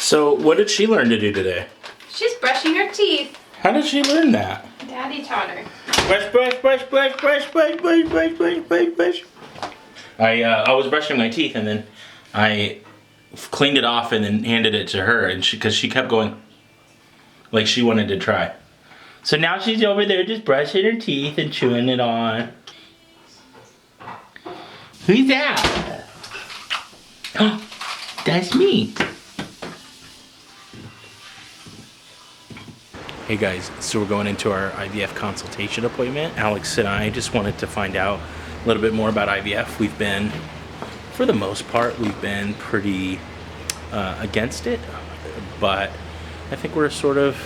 So what did she learn to do today? She's brushing her teeth. How did she learn that? Daddy taught her. Brush, brush, brush, brush, brush, brush, brush, brush, brush, brush, brush. I was brushing my teeth and then I cleaned it off and then handed it to her, and because she kept going like she wanted to try. So now she's over there just brushing her teeth and chewing it on. Who's that? Oh, that's me. Hey guys, so we're going into our IVF consultation appointment. Alex and I just wanted to find out a little bit more about IVF. We've been, for the most part, we've been pretty against it, but I think we're sort of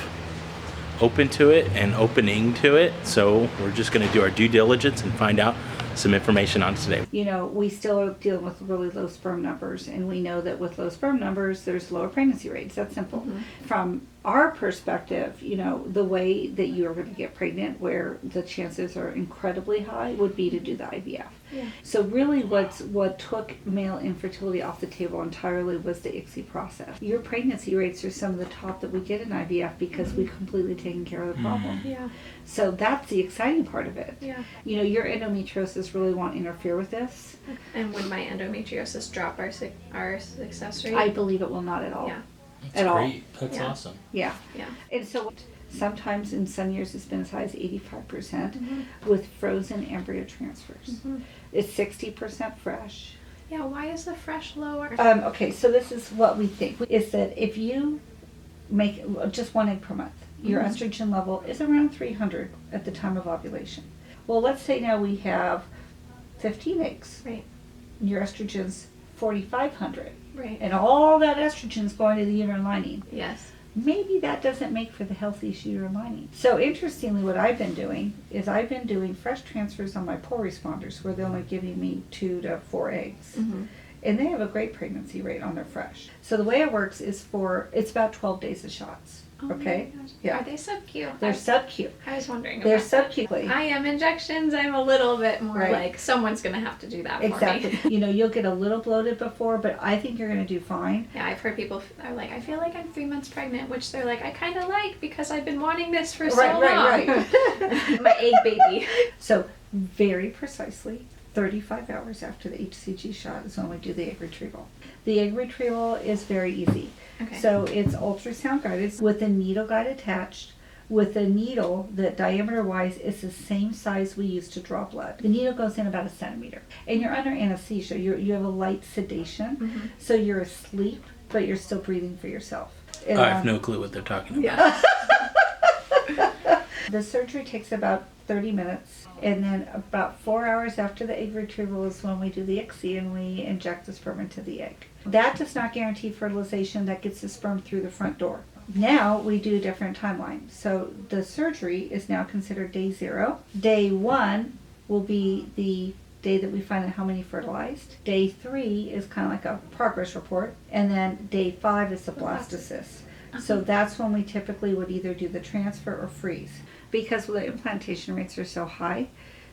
open to it and opening to it. So we're just gonna do our due diligence and find out some information on it today. You know, we still are dealing with really low sperm numbers, and we know that with low sperm numbers, there's lower pregnancy rates. That's simple. Mm-hmm. From our perspective, you know, the way that you are going to get pregnant, where the chances are incredibly high, would be to do the IVF. Yeah. So really what took male infertility off the table entirely was the ICSI process. Your pregnancy rates are some of the top that we get in IVF because we've completely taken care of the problem. Yeah. So that's the exciting part of it. Yeah. You know, your endometriosis really won't interfere with this. And would my endometriosis drop our success rate? I believe it will not at all. Yeah. That's great. That's awesome. Yeah. Yeah. And so sometimes in some years it's been as high as 85% with frozen embryo transfers. It's 60% fresh. Yeah, why is the fresh lower? Okay, so this is what we think, is that if you make just one egg per month, your estrogen level is around 300 at the time of ovulation. Well, let's say now we have 15 eggs. Right. Your estrogen's 4,500. Right. And all that estrogen's going to the uterine lining. Yes. Maybe that doesn't make for the healthiest uterine lining. So interestingly, what I've been doing is I've been doing fresh transfers on my poor responders, where they're only giving me 2 to 4 eggs. And they have a great pregnancy rate on their fresh. So the way it works is it's about 12 days of shots. Okay? Yeah. Are they sub-Q? They're sub-Q. I was wondering They're about that. sub-Q. IM injections, I'm a little bit more like, someone's going to have to do that for me. Exactly. You know, you'll get a little bloated before, but I think you're going to do fine. Yeah, I've heard people are like, I feel like I'm 3 months pregnant, which they're like, I kind of like because I've been wanting this for so long. Right. My egg baby. So very precisely, 35 hours after the HCG shot is when we do the egg retrieval. The egg retrieval is very easy. Okay. So it's ultrasound guided with a needle guide attached, with a needle that diameter wise is the same size we use to draw blood. The needle goes in about 1 centimeter. And you're under anesthesia. You have a light sedation. So you're asleep, but you're still breathing for yourself. And, I have no clue what they're talking about. Yeah. The surgery takes about 30 minutes, and then about 4 hours after the egg retrieval is when we do the ICSI and we inject the sperm into the egg. That does not guarantee fertilization. That gets the sperm through the front door. Now we do a different timeline. So the surgery is now considered day 0. Day 1 will be the day that we find out how many fertilized. Day 3 is kind of like a progress report, and then day 5 is the blastocyst. So that's when we typically would either do the transfer or freeze. Because the implantation rates are so high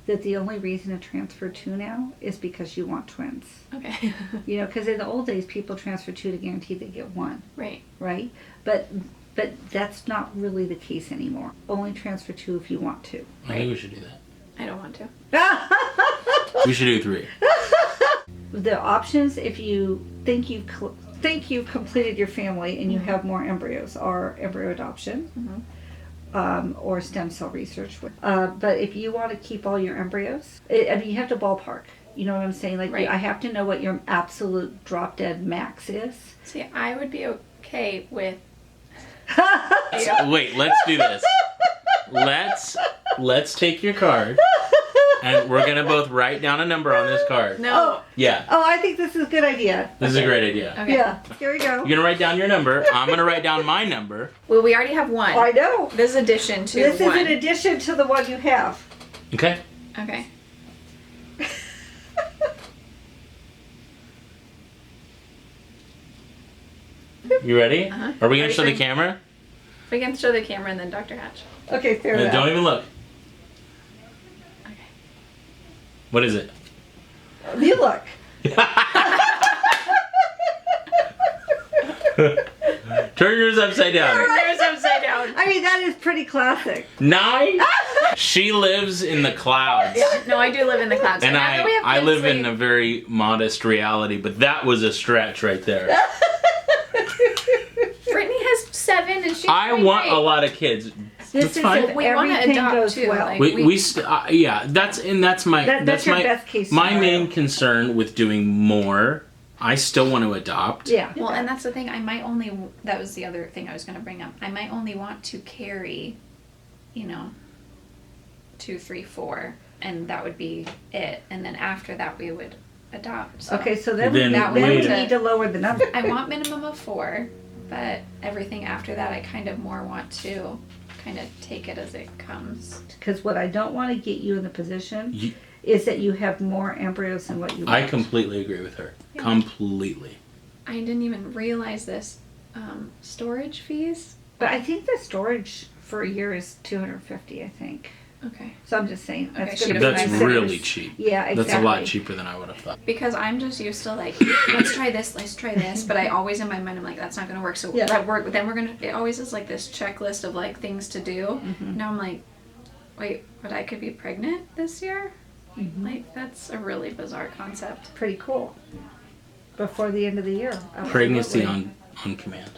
that the only reason to transfer 2 now is because you want twins. Okay. You know, because in the old days, people transfer 2 to guarantee they get 1. Right. Right? But that's not really the case anymore. Only transfer 2 if you want to. I think we should do that. I don't want to. We should do 3. The options, if you think you've completed your family and you have more embryos, are embryo adoption. Or stem cell research. But if you want to keep all your embryos, I mean, you have to ballpark. You know what I'm saying? Like, I have to know what your absolute drop dead max is. See, I would be okay with... Wait, let's do this. Let's take your card, and we're gonna both write down a number on this card. No. Yeah. Oh, I think this is a good idea. This is a great idea. Okay. Yeah, here we go. You're gonna write down your number. I'm gonna write down my number. Well, we already have 1. I know. This is addition to This 1. is in addition to the one you have. Okay. Okay. You ready? Uh-huh. Are we gonna Ready show for- the camera? We can show the camera and then Dr. Hatch. Okay, fair enough. Don't even look. Okay. What is it? You look. Turn yours upside down. Yours upside down. I mean, that is pretty classic. 9. She lives in the clouds. No, I do live in the clouds. And now that we have I kids, live like, in a very modest reality, but that was a stretch right there. Brittany has 7 and she's I doing want great. a lot of kids. This That's is fine. if We wanna everything adopt goes too, well. like- Yeah, that's my That's your my best case my scenario. main concern with doing more. I still want to adopt. Yeah. Well, and that's the thing. That was the other thing I was going to bring up. I might only want to carry, 2, 3, 4, and that would be it. And then after that, we would adopt. So Okay, so then, Then we wait. need to lower the number. I want minimum of 4, but everything after that, I kind of more want to kind of take it as it comes. Because what I don't want to get you in the position You- is that you have more embryos than what you I want. completely agree with her. Yeah. Completely. I didn't even realize this. Storage fees. But I think the storage for a year is $250, I think. Okay. So I'm just saying Okay, that's she going to be That's That's really cheap. Yeah, exactly. That's a lot cheaper than I would have thought. Because I'm just used to like, let's try this, but I always in my mind I'm like, that's not gonna work. So Yeah. it always is like this checklist of like things to do. Mhm. Now I'm like, wait, but I could be pregnant this year? Mhm. Like that's a really bizarre concept. Pretty cool. Before the end of the year. Pregnancy Absolutely. on command.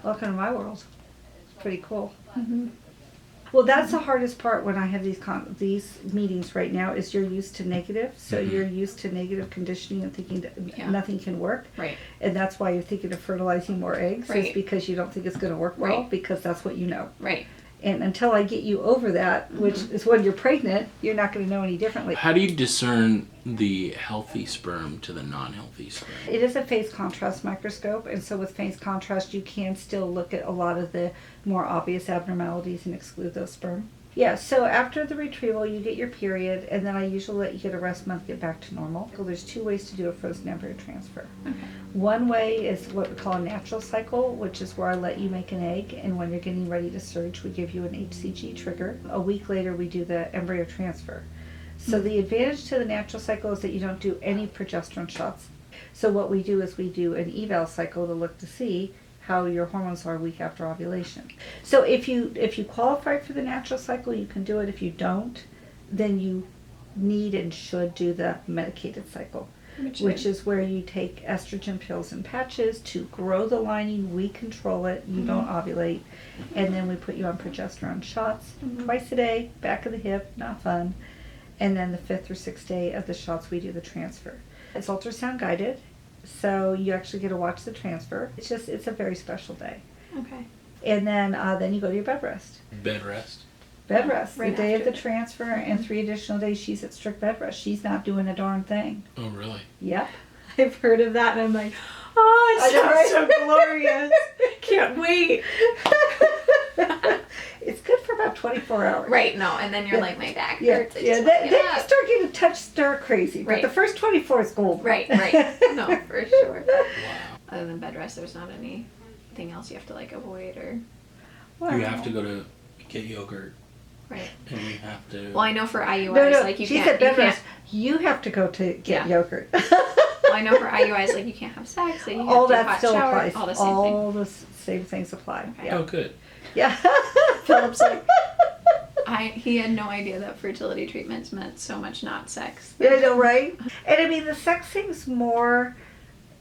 Welcome to my world. Pretty cool. Mm-hmm. Well, that's the hardest part when I have these meetings right now is you're used to negative. So Mhm. you're used to negative conditioning and thinking that Yeah. nothing can work. Right. And that's why you're thinking of fertilizing more eggs Right. is because you don't think it's going to work well Right. because that's what you know. Right. And until I get you over that, which is when you're pregnant, you're not going to know any differently. How do you discern the healthy sperm to the non-healthy sperm? It is a phase contrast microscope, and so with phase contrast, you can still look at a lot of the more obvious abnormalities and exclude those sperm. Yeah, so after the retrieval, you get your period, and then I usually let you get a rest month, get back to normal. So there's 2 ways to do a frozen embryo transfer. Okay. One way is what we call a natural cycle, which is where I let you make an egg, and when you're getting ready to surge, we give you an HCG trigger. A week later, we do the embryo transfer. So the advantage to the natural cycle is that you don't do any progesterone shots. So what we do is we do an eval cycle to look to see how your hormones are a week after ovulation. So if you qualify for the natural cycle, you can do it. If you don't, then you need and should do the medicated cycle, which is where you take estrogen pills and patches to grow the lining. We control it. You don't ovulate. And then we put you on progesterone shots twice a day, back of the hip, not fun. And then the 5th or 6th day of the shots, we do the transfer. It's ultrasound guided, so you actually get to watch the transfer. It's a very special day. Okay. And then you go to your bed rest. Bed rest. Bed rest. Right the day of after the transfer and 3 additional days she's at strict bed rest. She's not doing a darn thing. Oh, really? Yep. I've heard of that and I'm like, oh, I it know, sounds right? so glorious. Can't wait. It's good for about 24 hours. Right, no, and then you're like, my back Yeah, hurts. I yeah. just Then wanna you get up. start getting touch stir crazy, but Right. the first 24 is gold. Right. No, for sure. Wow. Other than bed rest, there's not anything else you have to like avoid or Wow. You have to go to get yogurt, right. and you have to. Well, I know for IUIs, No, like you she can't. said You bed can't. rest. You have to go to get Yeah. yogurt. Well, I know for IUIs, like you can't have sex. Like you All have to that hot still shower, applies. All the same thing. All the same things apply. Okay. Yeah. Oh, good. Yeah. Philip's like, he had no idea that fertility treatments meant so much not sex. Yeah, I know, right? And I mean, the sex thing's more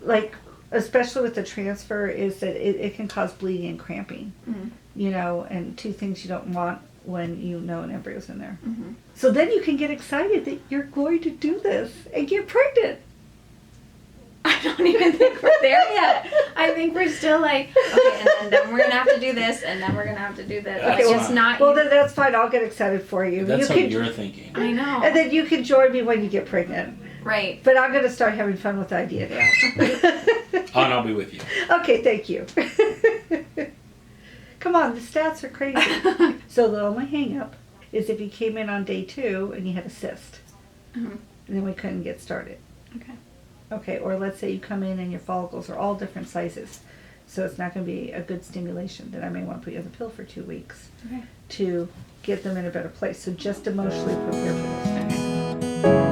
like, especially with the transfer, is that it can cause bleeding and cramping. Mm-hmm. You know, and 2 things you don't want when you know an embryo's in there. Mm-hmm. So then you can get excited that you're going to do this and get pregnant. I don't even think we're there yet. I think we're still like, okay, and then we're gonna have to do this, and then we're gonna have to do this. Okay, It's well- just not. Well, then that's fine. I'll get excited for you. That's you what can, you're thinking. I know. and then you can join me when you get pregnant. Right. But I'm going to start having fun with the idea now. Oh, and I'll be with you. Okay, thank you. Come on, the stats are crazy. So the only hang up is if you came in on day 2 and you had a cyst. Mhm. And then we couldn't get started. Okay. Okay, or let's say you come in and your follicles are all different sizes. So it's not going to be a good stimulation. Then I may want to put you on the pill for 2 weeks Okay. to get them in a better place. So just emotionally prepare for those things. Okay.